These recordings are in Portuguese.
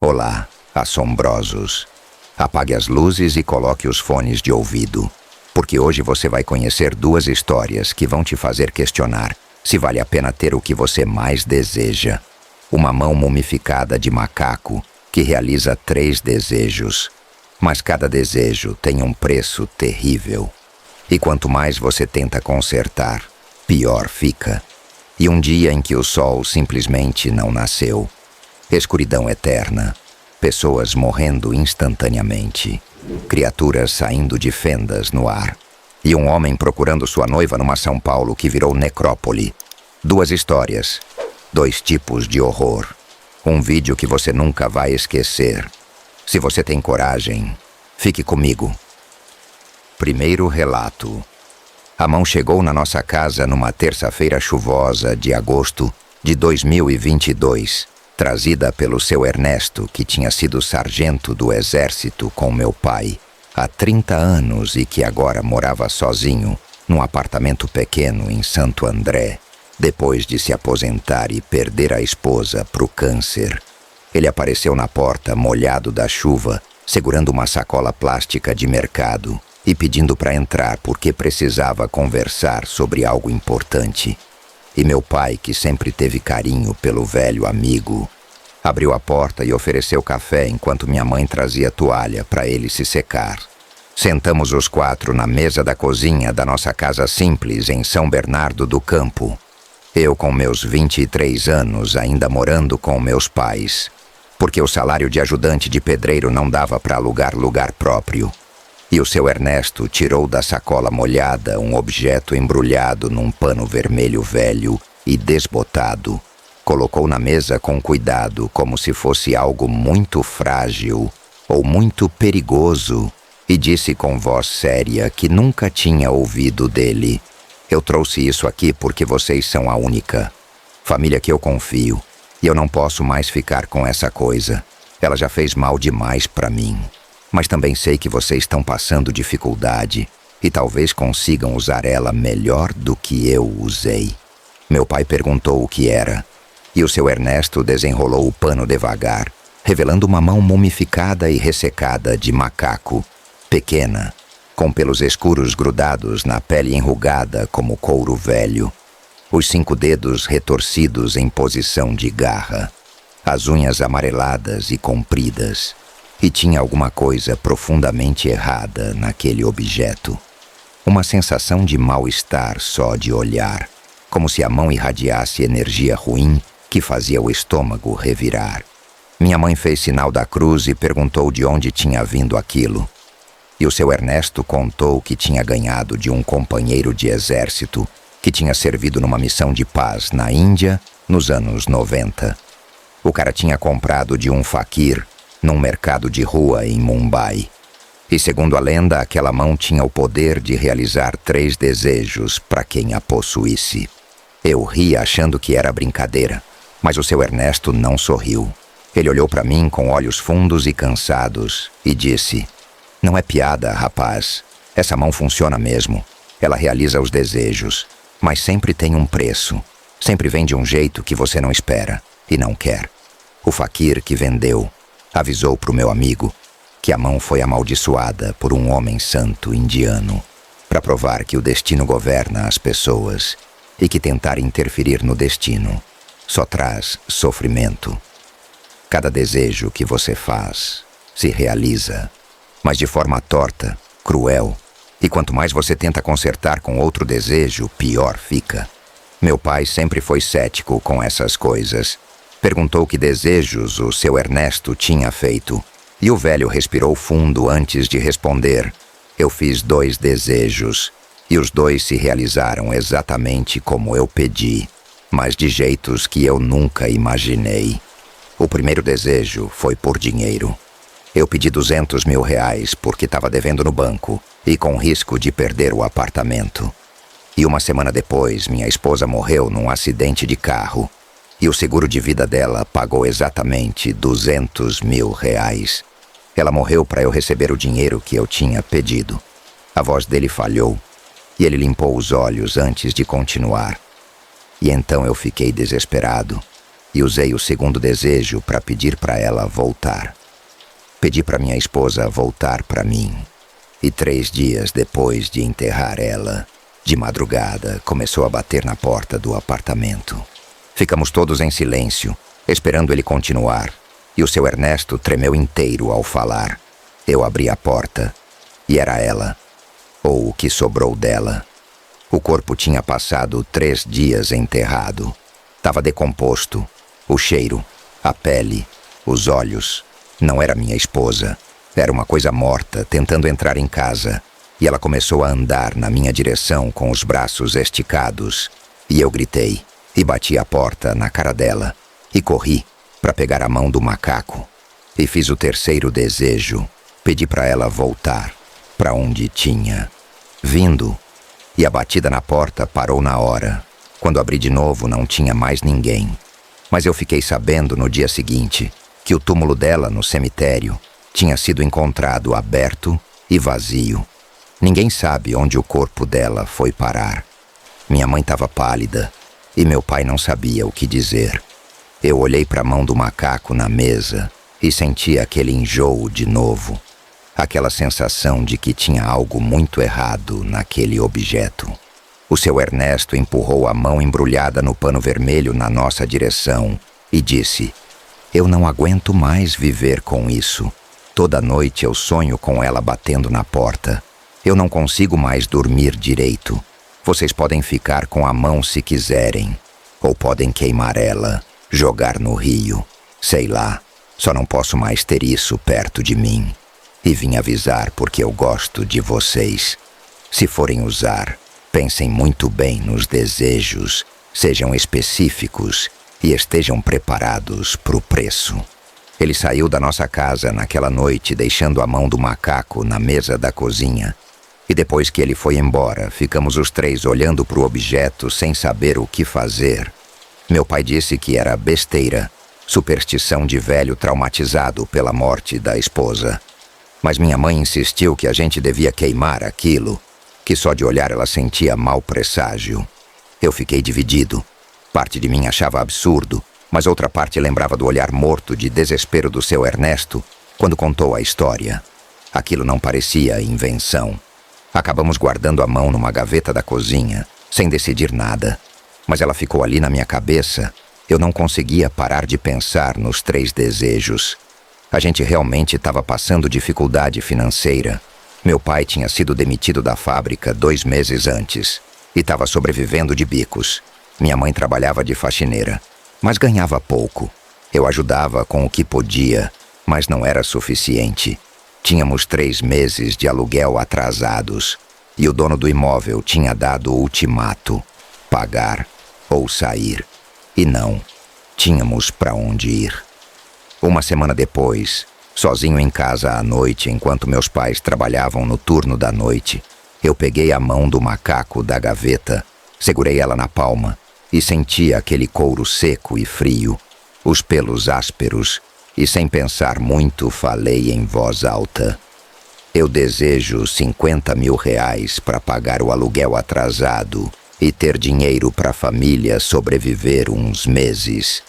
Olá, assombrosos. Apague as luzes e coloque os fones de ouvido, porque hoje você vai conhecer duas histórias que vão te fazer questionar se vale a pena ter o que você mais deseja. Uma mão mumificada de macaco que realiza 3 desejos, mas cada desejo tem um preço terrível. E quanto mais você tenta consertar, pior fica. E um dia em que o sol simplesmente não nasceu. Escuridão eterna, pessoas morrendo instantaneamente, criaturas saindo de fendas no ar, e um homem procurando sua noiva numa São Paulo que virou necrópole. 2 histórias, 2 tipos de horror. Um vídeo que você nunca vai esquecer. Se você tem coragem, fique comigo. Primeiro relato. A mão chegou na nossa casa numa terça-feira chuvosa de agosto de 2022. Trazida pelo seu Ernesto, que tinha sido sargento do exército com meu pai há 30 anos e que agora morava sozinho num apartamento pequeno em Santo André, depois de se aposentar e perder a esposa pro câncer. Ele apareceu na porta molhado da chuva, segurando uma sacola plástica de mercado e pedindo para entrar porque precisava conversar sobre algo importante. E meu pai, que sempre teve carinho pelo velho amigo, abriu a porta e ofereceu café enquanto minha mãe trazia toalha para ele se secar. Sentamos os 4 na mesa da cozinha da nossa casa simples em São Bernardo do Campo. Eu com meus 23 anos ainda morando com meus pais, porque o salário de ajudante de pedreiro não dava para alugar lugar próprio. E o seu Ernesto tirou da sacola molhada um objeto embrulhado num pano vermelho velho e desbotado. Colocou na mesa com cuidado, como se fosse algo muito frágil ou muito perigoso, e disse com voz séria que nunca tinha ouvido dele: "Eu trouxe isso aqui porque vocês são a única família que eu confio, e eu não posso mais ficar com essa coisa. Ela já fez mal demais para mim. Mas também sei que vocês estão passando dificuldade e talvez consigam usar ela melhor do que eu usei." Meu pai perguntou o que era, e o seu Ernesto desenrolou o pano devagar, revelando uma mão mumificada e ressecada de macaco, pequena, com pelos escuros grudados na pele enrugada como couro velho, os 5 dedos retorcidos em posição de garra, as unhas amareladas e compridas. E tinha alguma coisa profundamente errada naquele objeto. Uma sensação de mal-estar só de olhar, como se a mão irradiasse energia ruim que fazia o estômago revirar. Minha mãe fez sinal da cruz e perguntou de onde tinha vindo aquilo. E o seu Ernesto contou que tinha ganhado de um companheiro de exército que tinha servido numa missão de paz na Índia nos anos 90. O cara tinha comprado de um faquir num mercado de rua em Mumbai. E segundo a lenda, aquela mão tinha o poder de realizar 3 desejos para quem a possuísse. Eu ri achando que era brincadeira, mas o seu Ernesto não sorriu. Ele olhou para mim com olhos fundos e cansados e disse: "Não é piada, rapaz. Essa mão funciona mesmo. Ela realiza os desejos, mas sempre tem um preço. Sempre vem de um jeito que você não espera e não quer." O faquir que vendeu avisou para o meu amigo que a mão foi amaldiçoada por um homem santo indiano para provar que o destino governa as pessoas e que tentar interferir no destino só traz sofrimento. Cada desejo que você faz se realiza, mas de forma torta, cruel, e quanto mais você tenta consertar com outro desejo, pior fica. Meu pai sempre foi cético com essas coisas. Perguntou que desejos o seu Ernesto tinha feito, e o velho respirou fundo antes de responder: "Eu fiz 2 desejos, e os 2 se realizaram exatamente como eu pedi, mas de jeitos que eu nunca imaginei. O primeiro desejo foi por dinheiro. Eu pedi R$200 mil porque estava devendo no banco e com risco de perder o apartamento. E uma semana depois, minha esposa morreu num acidente de carro. E o seguro de vida dela pagou exatamente R$200 mil. Ela morreu para eu receber o dinheiro que eu tinha pedido." A voz dele falhou e ele limpou os olhos antes de continuar. E então eu fiquei desesperado e usei o segundo desejo para pedir para ela voltar. Pedi para minha esposa voltar para mim. E 3 dias depois de enterrar ela, de madrugada, começou a bater na porta do apartamento. Ficamos todos em silêncio, esperando ele continuar, e o seu Ernesto tremeu inteiro ao falar. Eu abri a porta, e era ela, ou o que sobrou dela. O corpo tinha passado 3 dias enterrado. Estava decomposto. O cheiro, a pele, os olhos. Não era minha esposa. Era uma coisa morta, tentando entrar em casa. E ela começou a andar na minha direção com os braços esticados. E eu gritei, e bati a porta na cara dela. E corri para pegar a mão do macaco. E fiz o terceiro desejo. Pedi para ela voltar para onde tinha vindo. E a batida na porta parou na hora. Quando abri de novo, não tinha mais ninguém. Mas eu fiquei sabendo no dia seguinte que o túmulo dela no cemitério tinha sido encontrado aberto e vazio. Ninguém sabe onde o corpo dela foi parar. Minha mãe estava pálida e meu pai não sabia o que dizer. Eu olhei para a mão do macaco na mesa e senti aquele enjoo de novo. Aquela sensação de que tinha algo muito errado naquele objeto. O seu Ernesto empurrou a mão embrulhada no pano vermelho na nossa direção e disse: "Eu não aguento mais viver com isso. Toda noite eu sonho com ela batendo na porta. Eu não consigo mais dormir direito. Vocês podem ficar com a mão se quiserem. Ou podem queimar ela, jogar no rio. Sei lá, só não posso mais ter isso perto de mim. E vim avisar porque eu gosto de vocês. Se forem usar, pensem muito bem nos desejos, sejam específicos e estejam preparados para o preço." Ele saiu da nossa casa naquela noite, deixando a mão do macaco na mesa da cozinha. E depois que ele foi embora, ficamos os 3 olhando para o objeto sem saber o que fazer. Meu pai disse que era besteira, superstição de velho traumatizado pela morte da esposa. Mas minha mãe insistiu que a gente devia queimar aquilo, que só de olhar ela sentia mau presságio. Eu fiquei dividido. Parte de mim achava absurdo, mas outra parte lembrava do olhar morto de desespero do seu Ernesto quando contou a história. Aquilo não parecia invenção. Acabamos guardando a mão numa gaveta da cozinha, sem decidir nada. Mas ela ficou ali na minha cabeça. Eu não conseguia parar de pensar nos 3 desejos. A gente realmente estava passando dificuldade financeira. Meu pai tinha sido demitido da fábrica 2 meses antes e estava sobrevivendo de bicos. Minha mãe trabalhava de faxineira, mas ganhava pouco. Eu ajudava com o que podia, mas não era suficiente. Tínhamos 3 meses de aluguel atrasados e o dono do imóvel tinha dado o ultimato: pagar ou sair. E não, tínhamos para onde ir. Uma semana depois, sozinho em casa à noite enquanto meus pais trabalhavam no turno da noite, eu peguei a mão do macaco da gaveta, segurei ela na palma e senti aquele couro seco e frio, os pelos ásperos, e sem pensar muito falei em voz alta: "Eu desejo 50 mil reais para pagar o aluguel atrasado e ter dinheiro para a família sobreviver uns meses."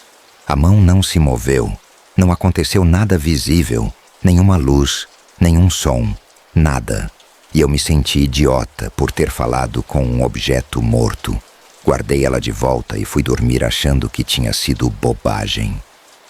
A mão não se moveu. Não aconteceu nada visível, nenhuma luz, nenhum som, nada. E eu me senti idiota por ter falado com um objeto morto. Guardei ela de volta e fui dormir achando que tinha sido bobagem.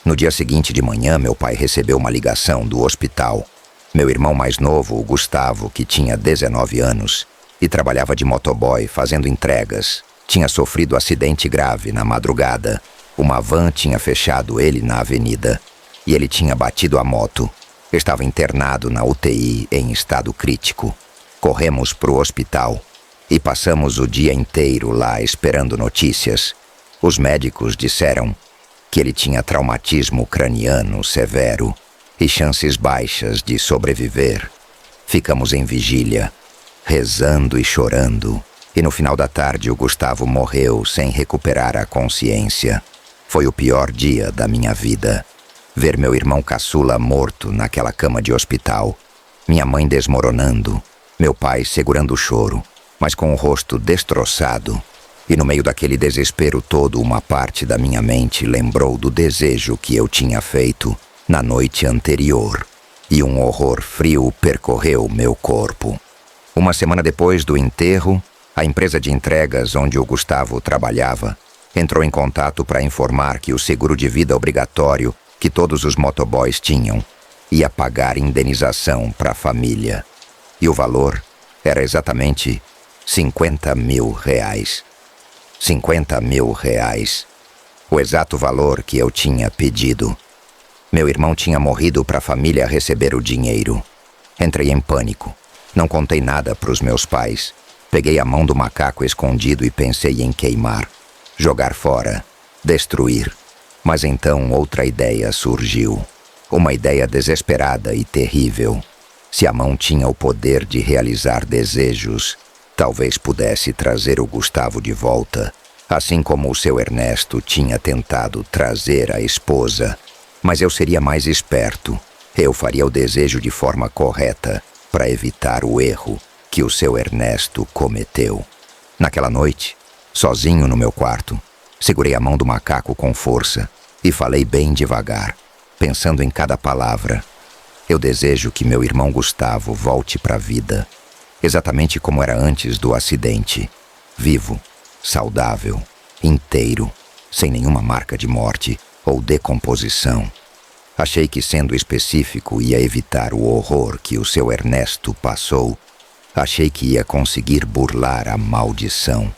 No dia seguinte de manhã, meu pai recebeu uma ligação do hospital. Meu irmão mais novo, o Gustavo, que tinha 19 anos e trabalhava de motoboy fazendo entregas, tinha sofrido acidente grave na madrugada. Uma van tinha fechado ele na avenida e ele tinha batido a moto. Estava internado na UTI em estado crítico. Corremos para o hospital e passamos o dia inteiro lá esperando notícias. Os médicos disseram que ele tinha traumatismo craniano severo e chances baixas de sobreviver. Ficamos em vigília, rezando e chorando, e no final da tarde o Gustavo morreu sem recuperar a consciência. Foi o pior dia da minha vida. Ver meu irmão caçula morto naquela cama de hospital, minha mãe desmoronando, meu pai segurando o choro, mas com o rosto destroçado. E no meio daquele desespero todo, uma parte da minha mente lembrou do desejo que eu tinha feito na noite anterior. E um horror frio percorreu meu corpo. Uma semana depois do enterro, a empresa de entregas onde o Gustavo trabalhava entrou em contato para informar que o seguro de vida obrigatório que todos os motoboys tinham ia pagar indenização para a família. E o valor era exatamente R$50 mil. R$50 mil. O exato valor que eu tinha pedido. Meu irmão tinha morrido para a família receber o dinheiro. Entrei em pânico. Não contei nada para os meus pais. Peguei a mão do macaco escondido e pensei em queimar, jogar fora, destruir. Mas então outra ideia surgiu. Uma ideia desesperada e terrível. Se a mão tinha o poder de realizar desejos, talvez pudesse trazer o Gustavo de volta, assim como o seu Ernesto tinha tentado trazer a esposa. Mas eu seria mais esperto. Eu faria o desejo de forma correta para evitar o erro que o seu Ernesto cometeu. Naquela noite, sozinho no meu quarto, segurei a mão do macaco com força e falei bem devagar, pensando em cada palavra. Eu desejo que meu irmão Gustavo volte para a vida, exatamente como era antes do acidente. Vivo, saudável, inteiro, sem nenhuma marca de morte ou decomposição. Achei que, sendo específico, ia evitar o horror que o seu Ernesto passou. Achei que ia conseguir burlar a maldição.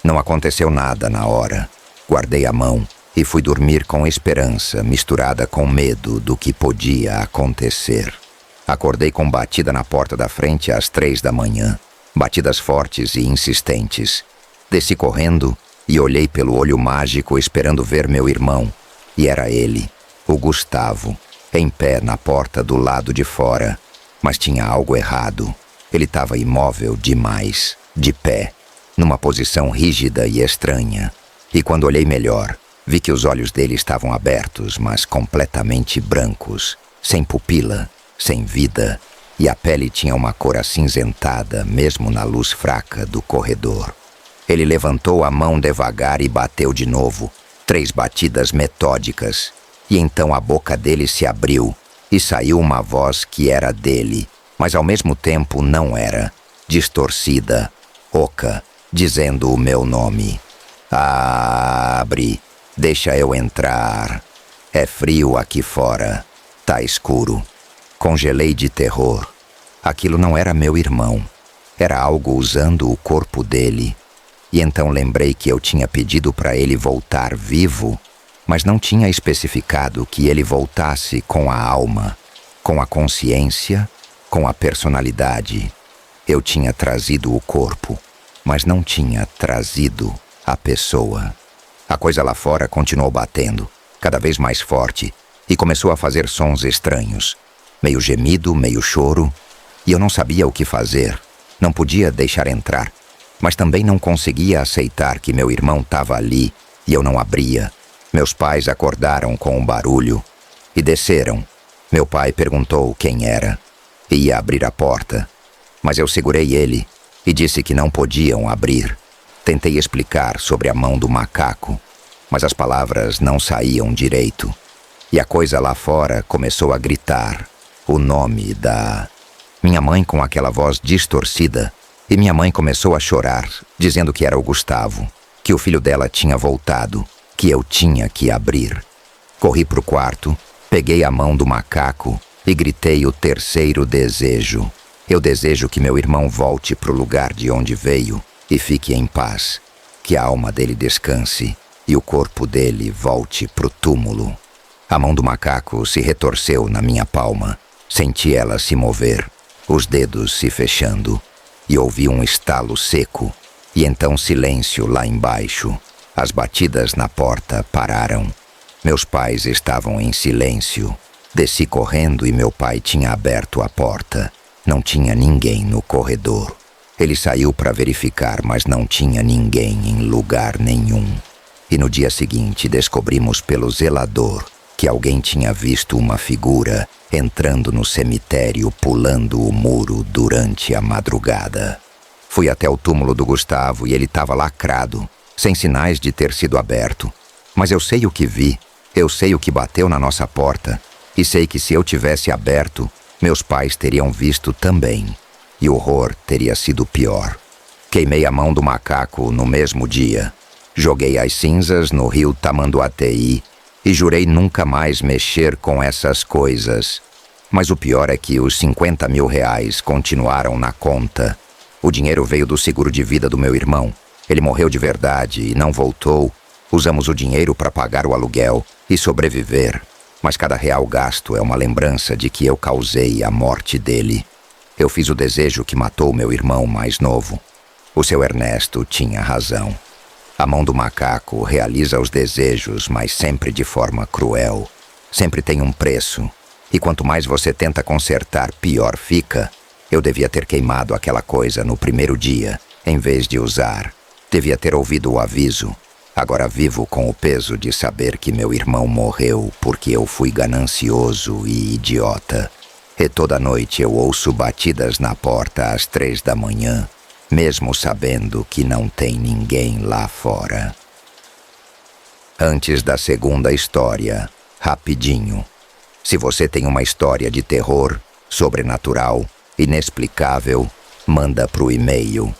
Não aconteceu nada na hora. Guardei a mão e fui dormir com esperança misturada com medo do que podia acontecer. Acordei com batida na porta da frente às 3 da manhã. Batidas fortes e insistentes. Desci correndo e olhei pelo olho mágico esperando ver meu irmão. E era ele, o Gustavo, em pé na porta do lado de fora. Mas tinha algo errado. Ele estava imóvel demais, de pé, numa posição rígida e estranha. E quando olhei melhor, vi que os olhos dele estavam abertos, mas completamente brancos, sem pupila, sem vida, e a pele tinha uma cor acinzentada, mesmo na luz fraca do corredor. Ele levantou a mão devagar e bateu de novo, 3 batidas metódicas, e então a boca dele se abriu e saiu uma voz que era dele, mas ao mesmo tempo não era, distorcida, oca, dizendo o meu nome. Abre, deixa eu entrar. É frio aqui fora, tá escuro. Congelei de terror. Aquilo não era meu irmão, era algo usando o corpo dele. E então lembrei que eu tinha pedido para ele voltar vivo, mas não tinha especificado que ele voltasse com a alma, com a consciência, com a personalidade. Eu tinha trazido o corpo, mas não tinha trazido a pessoa. A coisa lá fora continuou batendo, cada vez mais forte, e começou a fazer sons estranhos. Meio gemido, meio choro, e eu não sabia o que fazer. Não podia deixar entrar, mas também não conseguia aceitar que meu irmão estava ali e eu não abria. Meus pais acordaram com um barulho e desceram. Meu pai perguntou quem era e ia abrir a porta, mas eu segurei ele e disse que não podiam abrir. Tentei explicar sobre a mão do macaco, mas as palavras não saíam direito. E a coisa lá fora começou a gritar o nome da... minha mãe com aquela voz distorcida. E minha mãe começou a chorar, dizendo que era o Gustavo, que o filho dela tinha voltado, que eu tinha que abrir. Corri pro quarto, peguei a mão do macaco e gritei o terceiro desejo. Eu desejo que meu irmão volte pro lugar de onde veio e fique em paz, que a alma dele descanse e o corpo dele volte pro túmulo. A mão do macaco se retorceu na minha palma. Senti ela se mover, os dedos se fechando, e ouvi um estalo seco, e então silêncio lá embaixo. As batidas na porta pararam. Meus pais estavam em silêncio. Desci correndo e meu pai tinha aberto a porta. Não tinha ninguém no corredor. Ele saiu para verificar, mas não tinha ninguém em lugar nenhum. E no dia seguinte descobrimos pelo zelador que alguém tinha visto uma figura entrando no cemitério, pulando o muro durante a madrugada. Fui até o túmulo do Gustavo e ele estava lacrado, sem sinais de ter sido aberto. Mas eu sei o que vi, eu sei o que bateu na nossa porta, e sei que se eu tivesse aberto, meus pais teriam visto também, e o horror teria sido pior. Queimei a mão do macaco no mesmo dia. Joguei as cinzas no rio Tamanduateí e jurei nunca mais mexer com essas coisas. Mas o pior é que os 50 mil reais continuaram na conta. O dinheiro veio do seguro de vida do meu irmão. Ele morreu de verdade e não voltou. Usamos o dinheiro para pagar o aluguel e sobreviver. Mas cada real gasto é uma lembrança de que eu causei a morte dele. Eu fiz o desejo que matou meu irmão mais novo. O seu Ernesto tinha razão. A mão do macaco realiza os desejos, mas sempre de forma cruel. Sempre tem um preço. E quanto mais você tenta consertar, pior fica. Eu devia ter queimado aquela coisa no primeiro dia, em vez de usar. Devia ter ouvido o aviso. Agora vivo com o peso de saber que meu irmão morreu porque eu fui ganancioso e idiota. E toda noite eu ouço batidas na porta às 3 da manhã. Mesmo sabendo que não tem ninguém lá fora. Antes da segunda história, rapidinho. Se você tem uma história de terror, sobrenatural, inexplicável, manda pro e-mail.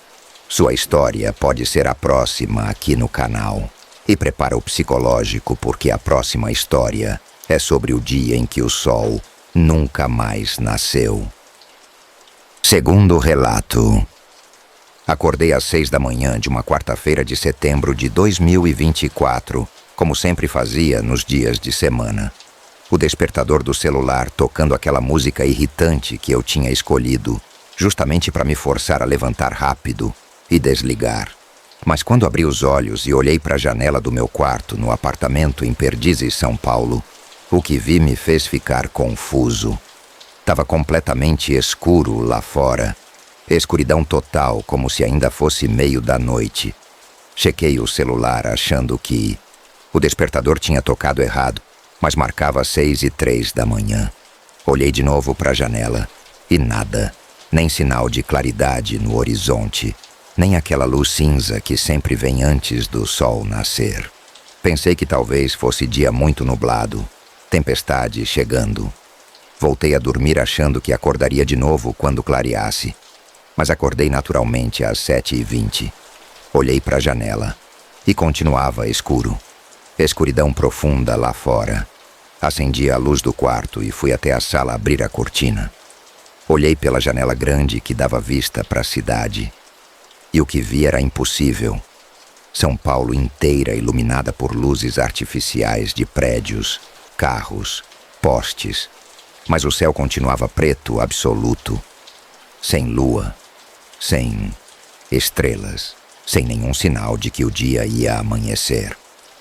Sua história pode ser a próxima aqui no canal. E prepara o psicológico porque a próxima história é sobre o dia em que o sol nunca mais nasceu. Segundo relato. Acordei às 6 da manhã de uma quarta-feira de setembro de 2024, como sempre fazia nos dias de semana. O despertador do celular tocando aquela música irritante que eu tinha escolhido, justamente para me forçar a levantar rápido e desligar. Mas quando abri os olhos e olhei para a janela do meu quarto no apartamento em Perdizes, São Paulo, o que vi me fez ficar confuso. Estava completamente escuro lá fora. Escuridão total, como se ainda fosse meio da noite. Chequei o celular achando que o despertador tinha tocado errado, mas marcava 6h03 da manhã. Olhei de novo para a janela e nada, nem sinal de claridade no horizonte, nem aquela luz cinza que sempre vem antes do sol nascer. Pensei que talvez fosse dia muito nublado, tempestade chegando. Voltei a dormir achando que acordaria de novo quando clareasse. Mas acordei naturalmente às 7h20. Olhei para a janela e continuava escuro. Escuridão profunda lá fora. Acendi a luz do quarto e fui até a sala abrir a cortina. Olhei pela janela grande que dava vista para a cidade. E o que vi era impossível. São Paulo inteira iluminada por luzes artificiais de prédios, carros, postes. Mas o céu continuava preto absoluto. Sem lua. Sem estrelas, sem nenhum sinal de que o dia ia amanhecer.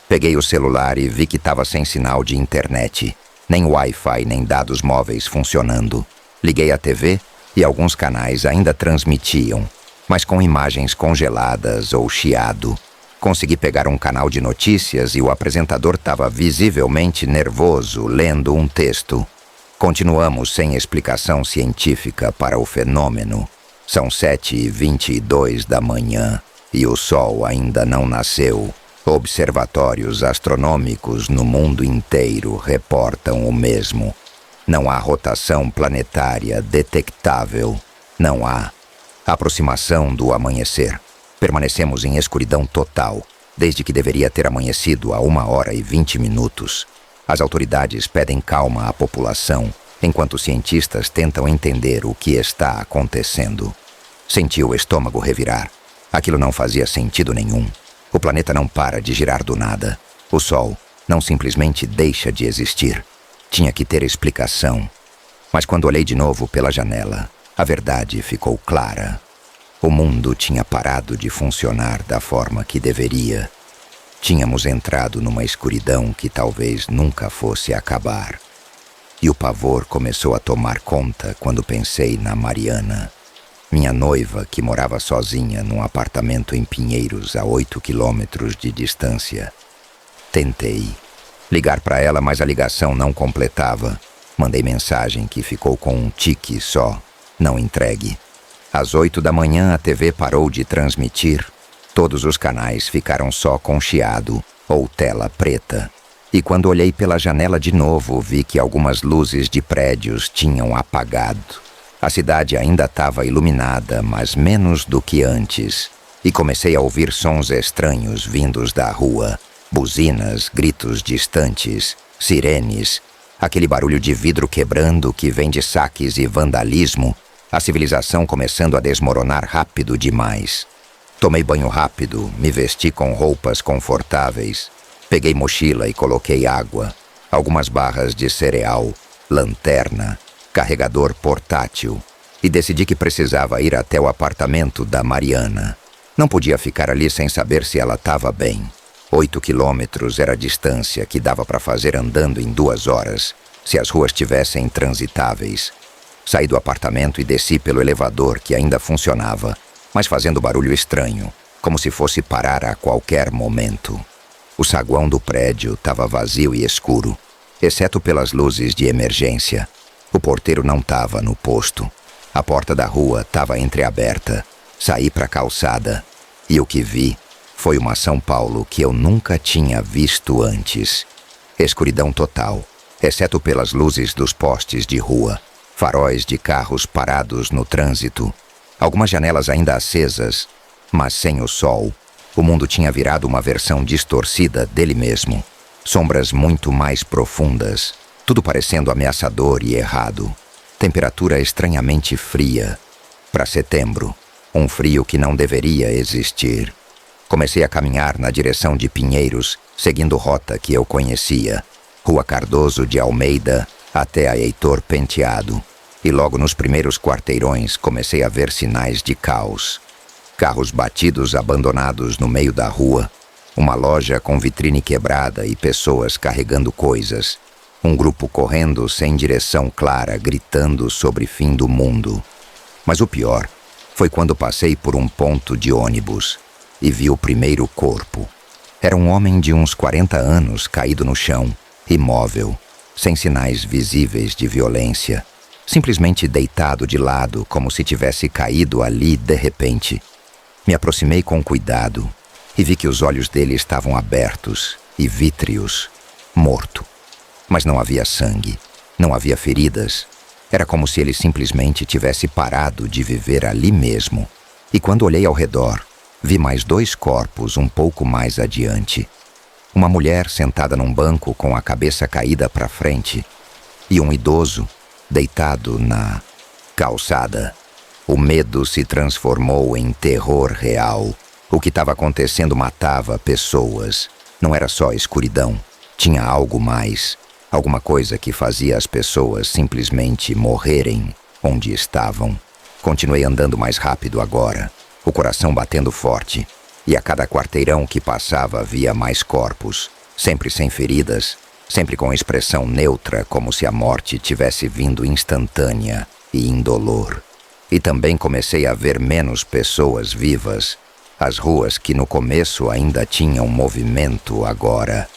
Peguei o celular e vi que estava sem sinal de internet, nem Wi-Fi nem dados móveis funcionando. Liguei a TV e alguns canais ainda transmitiam, mas com imagens congeladas ou chiado. Consegui pegar um canal de notícias e o apresentador estava visivelmente nervoso lendo um texto. Continuamos sem explicação científica para o fenômeno. São 7h22 da manhã e o sol ainda não nasceu. Observatórios astronômicos no mundo inteiro reportam o mesmo. Não há rotação planetária detectável. Não há aproximação do amanhecer. Permanecemos em escuridão total, desde que deveria ter amanhecido há 1h20. As autoridades pedem calma à população, enquanto cientistas tentam entender o que está acontecendo. Senti o estômago revirar. Aquilo não fazia sentido nenhum. O planeta não para de girar do nada. O Sol não simplesmente deixa de existir. Tinha que ter explicação. Mas quando olhei de novo pela janela, a verdade ficou clara. O mundo tinha parado de funcionar da forma que deveria. Tínhamos entrado numa escuridão que talvez nunca fosse acabar. E o pavor começou a tomar conta quando pensei na Mariana, minha noiva que morava sozinha num apartamento em Pinheiros a 8 quilômetros de distância. Tentei ligar para ela, mas a ligação não completava. Mandei mensagem que ficou com um tique só, não entregue. Às 8 da manhã a TV parou de transmitir. Todos os canais ficaram só com chiado ou tela preta. E quando olhei pela janela de novo, vi que algumas luzes de prédios tinham apagado. A cidade ainda estava iluminada, mas menos do que antes. E comecei a ouvir sons estranhos vindos da rua. Buzinas, gritos distantes, sirenes, aquele barulho de vidro quebrando que vem de saques e vandalismo. A civilização começando a desmoronar rápido demais. Tomei banho rápido, me vesti com roupas confortáveis. Peguei mochila e coloquei água, algumas barras de cereal, lanterna, carregador portátil, e decidi que precisava ir até o apartamento da Mariana. Não podia ficar ali sem saber se ela estava bem. 8 quilômetros era a distância que dava para fazer andando em 2 horas, se as ruas tivessem transitáveis. Saí do apartamento e desci pelo elevador que ainda funcionava, mas fazendo barulho estranho, como se fosse parar a qualquer momento. O saguão do prédio estava vazio e escuro, exceto pelas luzes de emergência. O porteiro não estava no posto. A porta da rua estava entreaberta. Saí para a calçada e o que vi foi uma São Paulo que eu nunca tinha visto antes. Escuridão total, exceto pelas luzes dos postes de rua, faróis de carros parados no trânsito, algumas janelas ainda acesas, mas sem o sol. O mundo tinha virado uma versão distorcida dele mesmo. Sombras muito mais profundas, tudo parecendo ameaçador e errado. Temperatura estranhamente fria. Para setembro, um frio que não deveria existir. Comecei a caminhar na direção de Pinheiros, seguindo rota que eu conhecia. Rua Cardoso de Almeida até a Heitor Penteado. E logo nos primeiros quarteirões comecei a ver sinais de caos. Carros batidos abandonados no meio da rua, uma loja com vitrine quebrada e pessoas carregando coisas, um grupo correndo sem direção clara, gritando sobre fim do mundo. Mas o pior foi quando passei por um ponto de ônibus e vi o primeiro corpo. Era um homem de uns 40 anos caído no chão, imóvel, sem sinais visíveis de violência, simplesmente deitado de lado como se tivesse caído ali de repente. Me aproximei com cuidado e vi que os olhos dele estavam abertos e vítreos, morto. Mas não havia sangue, não havia feridas. Era como se ele simplesmente tivesse parado de viver ali mesmo. E quando olhei ao redor, vi mais 2 corpos um pouco mais adiante. Uma mulher sentada num banco com a cabeça caída para frente e um idoso deitado na calçada. O medo se transformou em terror real. O que estava acontecendo matava pessoas. Não era só escuridão. Tinha algo mais. Alguma coisa que fazia as pessoas simplesmente morrerem onde estavam. Continuei andando mais rápido agora, o coração batendo forte. E a cada quarteirão que passava via mais corpos, sempre sem feridas, sempre com expressão neutra, como se a morte tivesse vindo instantânea e indolor. E também comecei a ver menos pessoas vivas. As ruas que no começo ainda tinham movimento agora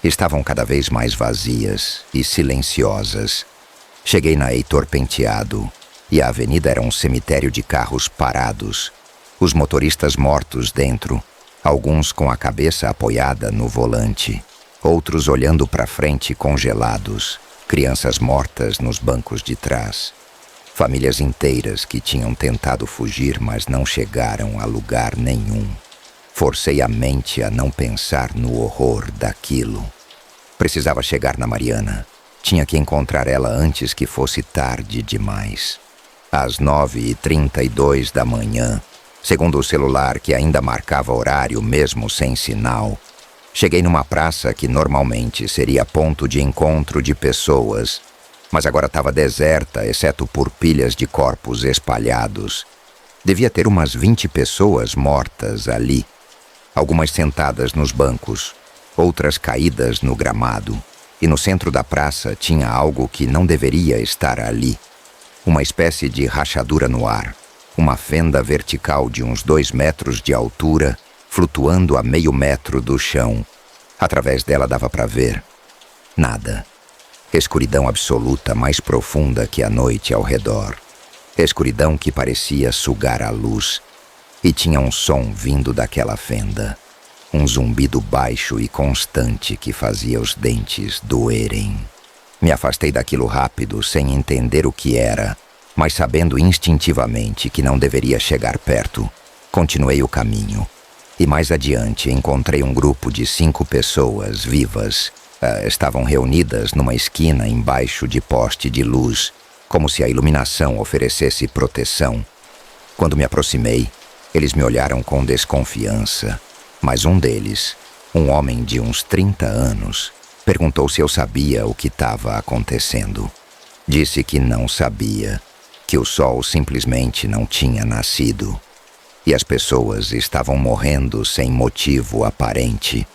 estavam cada vez mais vazias e silenciosas. Cheguei na Heitor Penteado e a avenida era um cemitério de carros parados. Os motoristas mortos dentro, alguns com a cabeça apoiada no volante, outros olhando para frente congelados, crianças mortas nos bancos de trás. Famílias inteiras que tinham tentado fugir, mas não chegaram a lugar nenhum. Forcei a mente a não pensar no horror daquilo. Precisava chegar na Mariana. Tinha que encontrar ela antes que fosse tarde demais. Às 9h32 da manhã, segundo o celular que ainda marcava horário mesmo sem sinal, cheguei numa praça que normalmente seria ponto de encontro de pessoas, mas agora estava deserta, exceto por pilhas de corpos espalhados. Devia ter umas 20 pessoas mortas ali, algumas sentadas nos bancos, outras caídas no gramado, e no centro da praça tinha algo que não deveria estar ali. Uma espécie de rachadura no ar, uma fenda vertical de uns 2 metros de altura, flutuando a meio metro do chão. Através dela dava para ver nada. Escuridão absoluta, mais profunda que a noite ao redor. Escuridão que parecia sugar a luz. e tinha um som vindo daquela fenda. Um zumbido baixo e constante que fazia os dentes doerem. Me afastei daquilo rápido, sem entender o que era, mas sabendo instintivamente que não deveria chegar perto. Continuei o caminho. E mais adiante encontrei um grupo de 5 pessoas vivas. Estavam reunidas numa esquina embaixo de poste de luz, como se a iluminação oferecesse proteção. Quando me aproximei, eles me olharam com desconfiança. Mas um deles, um homem de uns 30 anos, perguntou se eu sabia o que estava acontecendo. Disse que não sabia, que o sol simplesmente não tinha nascido. E as pessoas estavam morrendo sem motivo aparente.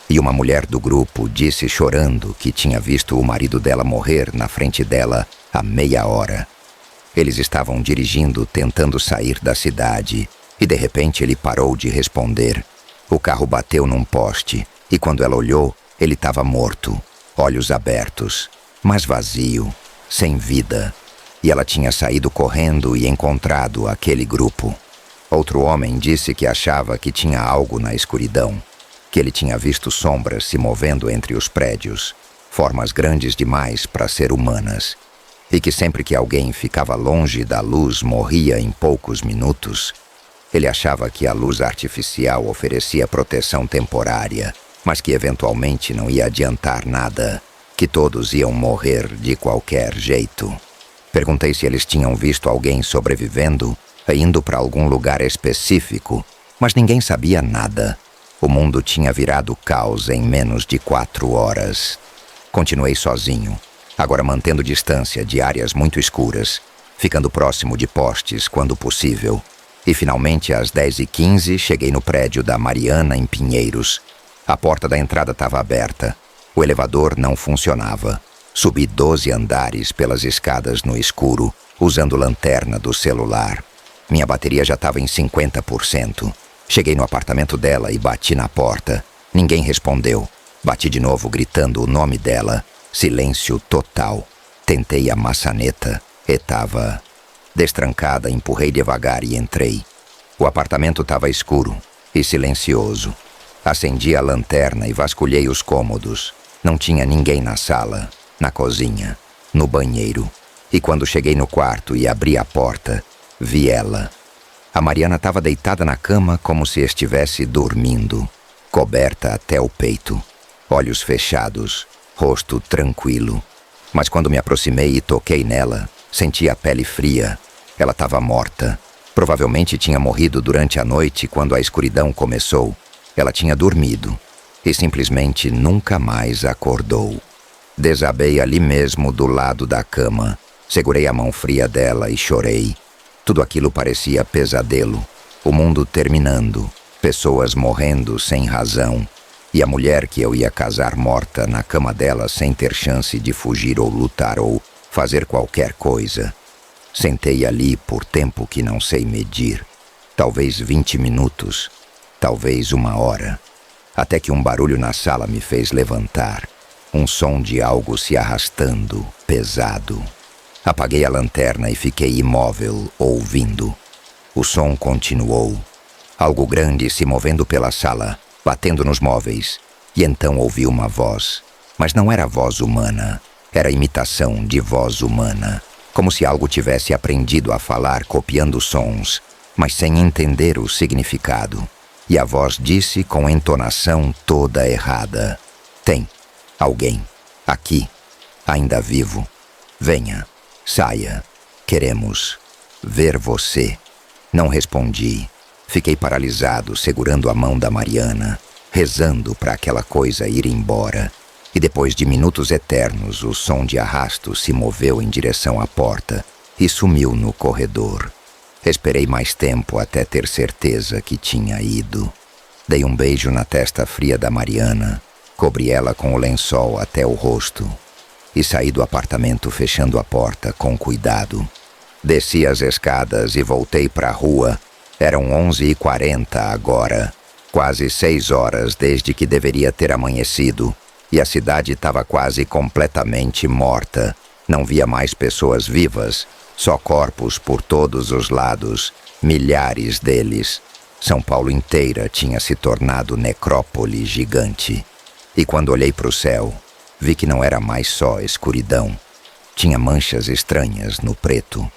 E uma mulher do grupo disse chorando que tinha visto o marido dela morrer na frente dela há meia hora. Eles estavam dirigindo, tentando sair da cidade, e de repente ele parou de responder. O carro bateu num poste, e quando ela olhou, ele estava morto, olhos abertos, mas vazio, sem vida. E ela tinha saído correndo e encontrado aquele grupo. Outro homem disse que achava que tinha algo na escuridão, que ele tinha visto sombras se movendo entre os prédios, formas grandes demais para ser humanas, e que sempre que alguém ficava longe da luz morria em poucos minutos. Ele achava que a luz artificial oferecia proteção temporária, mas que eventualmente não ia adiantar nada, que todos iam morrer de qualquer jeito. Perguntei se eles tinham visto alguém sobrevivendo, indo para algum lugar específico, mas ninguém sabia nada. O mundo tinha virado caos em menos de 4 horas. Continuei sozinho, agora mantendo distância de áreas muito escuras, ficando próximo de postes quando possível. E finalmente, às 10h15, cheguei no prédio da Mariana em Pinheiros. A porta da entrada estava aberta. O elevador não funcionava. Subi 12 andares pelas escadas no escuro, usando lanterna do celular. Minha bateria já estava em 50%. Cheguei no apartamento dela e bati na porta. Ninguém respondeu. Bati de novo, gritando o nome dela. Silêncio total. Tentei a maçaneta. Estava destrancada, empurrei devagar e entrei. O apartamento estava escuro e silencioso. Acendi a lanterna e vasculhei os cômodos. Não tinha ninguém na sala, na cozinha, no banheiro. E quando cheguei no quarto e abri a porta, vi ela. A Mariana estava deitada na cama como se estivesse dormindo, coberta até o peito, olhos fechados, rosto tranquilo. Mas quando me aproximei e toquei nela, senti a pele fria. Ela estava morta. Provavelmente tinha morrido durante a noite quando a escuridão começou. Ela tinha dormido e simplesmente nunca mais acordou. Desabei ali mesmo do lado da cama. Segurei a mão fria dela e chorei. Tudo aquilo parecia pesadelo. O mundo terminando, pessoas morrendo sem razão. E a mulher que eu ia casar morta na cama dela sem ter chance de fugir ou lutar ou fazer qualquer coisa. Sentei ali por tempo que não sei medir. Talvez 20 minutos, talvez 1 hora. Até que um barulho na sala me fez levantar. Um som de algo se arrastando, pesado. Apaguei a lanterna e fiquei imóvel, ouvindo. O som continuou. Algo grande se movendo pela sala, batendo nos móveis. E então ouvi uma voz. Mas não era voz humana. Era imitação de voz humana. Como se algo tivesse aprendido a falar copiando sons, mas sem entender o significado. E a voz disse com entonação toda errada. Tem alguém aqui, ainda vivo. Venha, saia. Queremos ver você. Não respondi. Fiquei paralisado, segurando a mão da Mariana, rezando para aquela coisa ir embora. E depois de minutos eternos, o som de arrasto se moveu em direção à porta e sumiu no corredor. Esperei mais tempo até ter certeza que tinha ido. Dei um beijo na testa fria da Mariana, cobri ela com o lençol até o rosto e saí do apartamento fechando a porta com cuidado. Desci as escadas e voltei para a rua. Eram 11h40 agora, quase 6 horas desde que deveria ter amanhecido. E a cidade estava quase completamente morta. Não via mais pessoas vivas, só corpos por todos os lados. Milhares deles. São Paulo inteira tinha se tornado necrópole gigante. E quando olhei para o céu, vi que não era mais só escuridão. Tinha manchas estranhas no preto.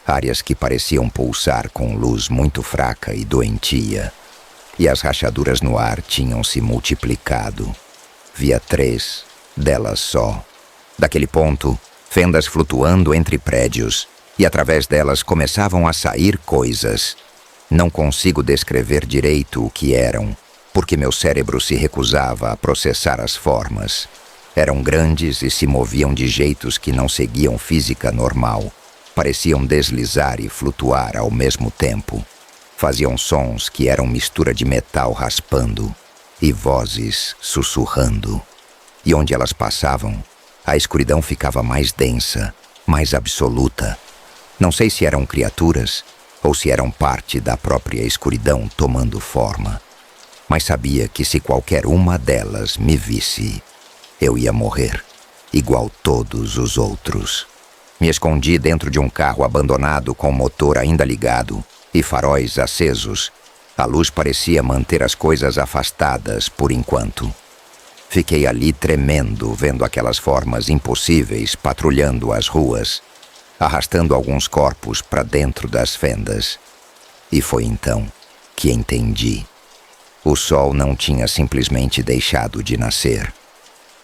Áreas que pareciam pulsar com luz muito fraca e doentia. E as rachaduras no ar tinham se multiplicado. Via 3 delas só. Daquele ponto, fendas flutuando entre prédios, e através delas começavam a sair coisas. Não consigo descrever direito o que eram, porque meu cérebro se recusava a processar as formas. Eram grandes e se moviam de jeitos que não seguiam física normal. Pareciam deslizar e flutuar ao mesmo tempo. Faziam sons que eram mistura de metal raspando e vozes sussurrando. E onde elas passavam, a escuridão ficava mais densa, mais absoluta. Não sei se eram criaturas ou se eram parte da própria escuridão tomando forma. Mas sabia que se qualquer uma delas me visse, eu ia morrer, igual todos os outros. Me escondi dentro de um carro abandonado com o motor ainda ligado e faróis acesos. A luz parecia manter as coisas afastadas por enquanto. Fiquei ali tremendo, vendo aquelas formas impossíveis patrulhando as ruas, arrastando alguns corpos para dentro das fendas. E foi então que entendi. O sol não tinha simplesmente deixado de nascer.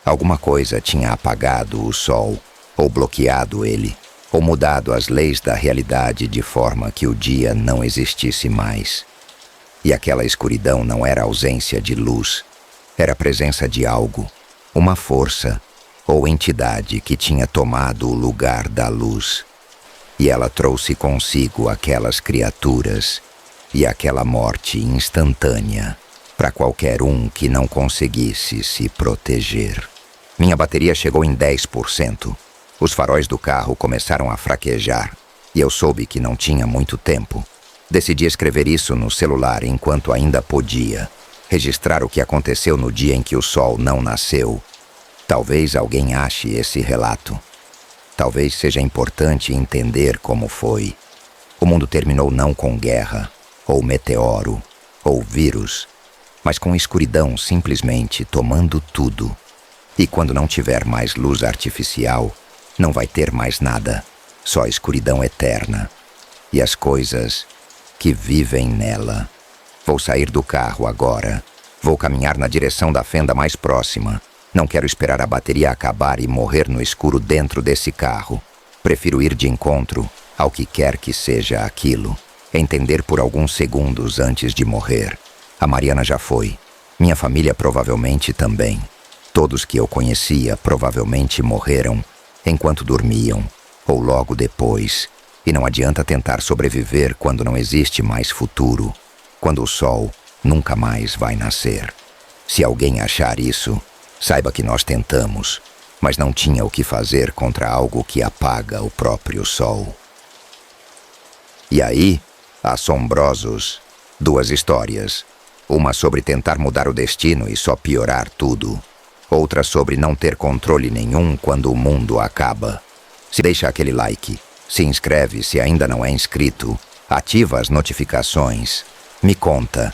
Alguma coisa tinha apagado o sol, ou bloqueado ele, ou mudado as leis da realidade de forma que o dia não existisse mais. E aquela escuridão não era ausência de luz, era a presença de algo, uma força ou entidade que tinha tomado o lugar da luz. E ela trouxe consigo aquelas criaturas e aquela morte instantânea para qualquer um que não conseguisse se proteger. Minha bateria chegou em 10%. Os faróis do carro começaram a fraquejar e eu soube que não tinha muito tempo. Decidi escrever isso no celular enquanto ainda podia, registrar o que aconteceu no dia em que o sol não nasceu. Talvez alguém ache esse relato. Talvez seja importante entender como foi. O mundo terminou não com guerra, ou meteoro, ou vírus, mas com escuridão simplesmente tomando tudo. E quando não tiver mais luz artificial, não vai ter mais nada, só escuridão eterna. E as coisas que vivem nela. Vou sair do carro agora. Vou caminhar na direção da fenda mais próxima. Não quero esperar a bateria acabar e morrer no escuro dentro desse carro. Prefiro ir de encontro ao que quer que seja aquilo. Entender por alguns segundos antes de morrer. A Mariana já foi. Minha família provavelmente também. Todos que eu conhecia provavelmente morreram enquanto dormiam, ou logo depois. E não adianta tentar sobreviver quando não existe mais futuro, quando o sol nunca mais vai nascer. Se alguém achar isso, saiba que nós tentamos, mas não tinha o que fazer contra algo que apaga o próprio sol. E aí, assombrosos, 2 histórias. Uma sobre tentar mudar o destino e só piorar tudo. Outra sobre não ter controle nenhum quando o mundo acaba. Se deixa aquele like, se inscreve se ainda não é inscrito, ativa as notificações. Me conta,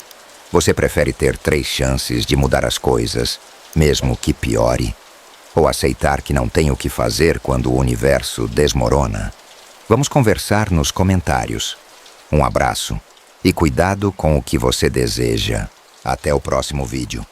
você prefere ter 3 chances de mudar as coisas, mesmo que piore? Ou aceitar que não tem o que fazer quando o universo desmorona? Vamos conversar nos comentários. Um abraço e cuidado com o que você deseja. Até o próximo vídeo.